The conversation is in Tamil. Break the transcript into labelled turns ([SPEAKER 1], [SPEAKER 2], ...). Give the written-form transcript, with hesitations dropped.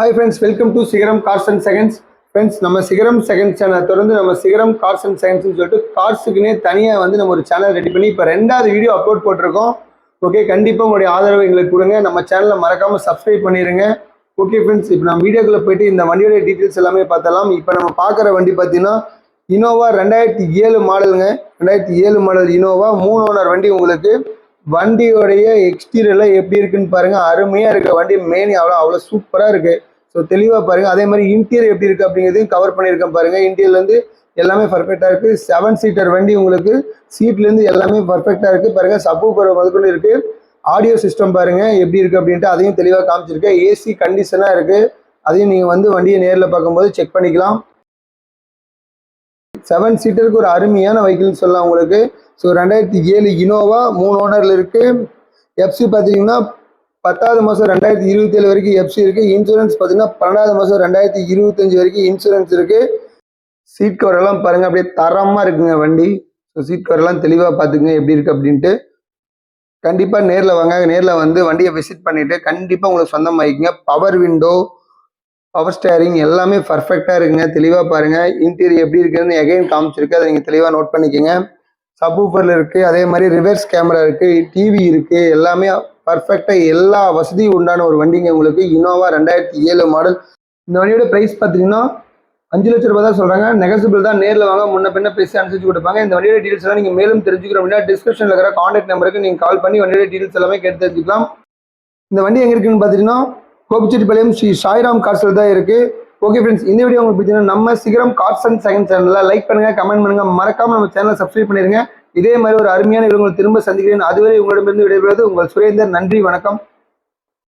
[SPEAKER 1] Hi friends, welcome to Sigaram Cars and Seconds. Friends, நம்ம சிகரம் செகண்ட் சேனல் தொடர்ந்து நம்ம சிகரம் கார்ஸ் அண்ட் செகண்ட்ஸ்னு சொல்லிட்டு கார்ஸுக்குன்னே தனியாக வந்து நம்ம ஒரு சேனல் ரெடி பண்ணி இப்போ 2வது வீடியோ அப்லோட் போட்டிருக்கோம். ஓகே, கண்டிப்பாக உங்களுடைய ஆதரவு எங்களுக்கு கொடுங்க. நம்ம சேனலை மறக்காமல் சப்ஸ்கிரைப் பண்ணிடுங்க. ஓகே ஃப்ரெண்ட்ஸ், இப்போ நம்ம வீடியோக்குள்ளே போயிட்டு இந்த வண்டியோட டீட்டெயில்ஸ் எல்லாமே பார்த்தலாம். இப்போ நம்ம பார்க்குற வண்டி பார்த்தீங்கன்னா இனோவா 2007 மாடலுங்க. 2007 மாடல் இனோவா 3 ஓனர் வண்டி. உங்களுக்கு வண்டியோடைய எக்ஸ்டீரியர்லாம் எப்படி இருக்குன்னு பாருங்கள். அருமையாக இருக்குது வண்டி. மெயின் அவ்வளோ சூப்பராக இருக்குது. ஸோ தெளிவாக பாருங்கள். அதே மாதிரி இன்டீரியர் எப்படி இருக்குது அப்படிங்கிறதையும் கவர் பண்ணியிருக்கேன் பாருங்கள். இன்டீரியர்லேருந்து எல்லாமே பர்ஃபெக்டாக இருக்குது. 7 சீட்டர் வண்டி. உங்களுக்கு சீட்லேருந்து எல்லாமே பர்ஃபெக்டாக இருக்குது பாருங்கள். சப்வூஃபர் முதற்கொண்டு இருக்குது. ஆடியோ சிஸ்டம் பாருங்கள் எப்படி இருக்குது அப்படின்ட்டு அதையும் தெளிவாக காமிச்சிருக்கேன். ஏசி கண்டிஷனாக இருக்குது. அதையும் நீங்கள் வந்து வண்டியை நேரில் பார்க்கும்போது செக் பண்ணிக்கலாம். 7 சீட்டருக்கு ஒரு அருமையான வெஹிக்கிள்னு சொல்லலாம் உங்களுக்கு. ஸோ 2007 இனோவா 3 ஓனரில் இருக்குது. எஃப்சி பார்த்தீங்கன்னா 10வது மாதம் 2027 வரைக்கும் எஃப்சி இருக்குது. இன்சூரன்ஸ் பார்த்தீங்கன்னா 12வது மாதம் 2025 வரைக்கும் இன்சூரன்ஸ் இருக்குது. சீட் கவர் எல்லாம் பாருங்கள், அப்படியே தரமாக இருக்குங்க வண்டி. ஸோ சீட் கவர் எல்லாம் தெளிவாக பார்த்துக்குங்க எப்படி இருக்குது அப்படின்ட்டு. கண்டிப்பாக நேரில் வாங்க. நேரில் வந்து வண்டியை விசிட் பண்ணிவிட்டு கண்டிப்பாக உங்களுக்கு சொந்தமாகிக்குங்க. பவர் விண்டோ, பவர் ஸ்டேரிங் எல்லாமே பர்ஃபெக்டாக இருக்குங்க. தெளிவாக பாருங்கள். இன்டீரியர் எப்படி இருக்குதுன்னு எகைன் காமிச்சிருக்கு. அதை நீங்கள் தெளிவாக நோட் பண்ணிக்கோங்க. சப்வூஃபரில் இருக்குது. அதே மாதிரி ரிவர்ஸ் கேமரா இருக்குது. டிவி இருக்குது. எல்லாமே பர்ஃபெக்டாக எல்லா வசதியும் உண்டான ஒரு வண்டிங்க உங்களுக்கு. Innova 2007 model. இந்த வண்டியோட ப்ரைஸ் பார்த்தீங்கன்னா 5 லட்ச ரூபாய் தான் சொல்கிறாங்க. நெகசிபிள் தான். நேரில் வாங்க, முன்ன பின்ன பேசி அனுசரிச்சு கொடுப்பாங்க. இந்த வண்டியோட டீட்டெயில்ஸ் எல்லாம் நீங்கள் மேலும் தெரிஞ்சுக்கிறோம் அப்படின்னா டிஸ்கிரிப்ஷனில் இருக்கிற கான்டாக்ட் நம்பருக்கு நீங்கள் கால் பண்ணி வண்டியோட டீட்டெயில்ஸ் எல்லாமே கேட்டு தெரிஞ்சுக்கலாம். இந்த வண்டி எங்கே இருக்குன்னு பார்த்தீங்கன்னா கோபிச்செட்டிப்பாளையம் ஸ்ரீ சாய்ராம் கார்ஸில் தான் இருக்குது. ஓகே ஃப்ரெண்ட்ஸ், இந்த வீடியோ உங்களுக்கு பிடிச்சிங்கன்னா நம்ம சிகரம் கார்ஸ் அண்ட் செகண்ட் சேனலில் லைக் பண்ணுங்கள், கமெண்ட் பண்ணுங்கள், மறக்காமல் நம்ம சேனலை சப்ஸ்கிரைப் பண்ணிடுங்க. இதே மாதிரி ஒரு அருமையான வீடியோ உங்களை திரும்ப சந்திக்கிறேன். அதுவரை உங்களிடமிருந்து விடைபெறுவது உங்கள் சுரேந்தர். நன்றி, வணக்கம்.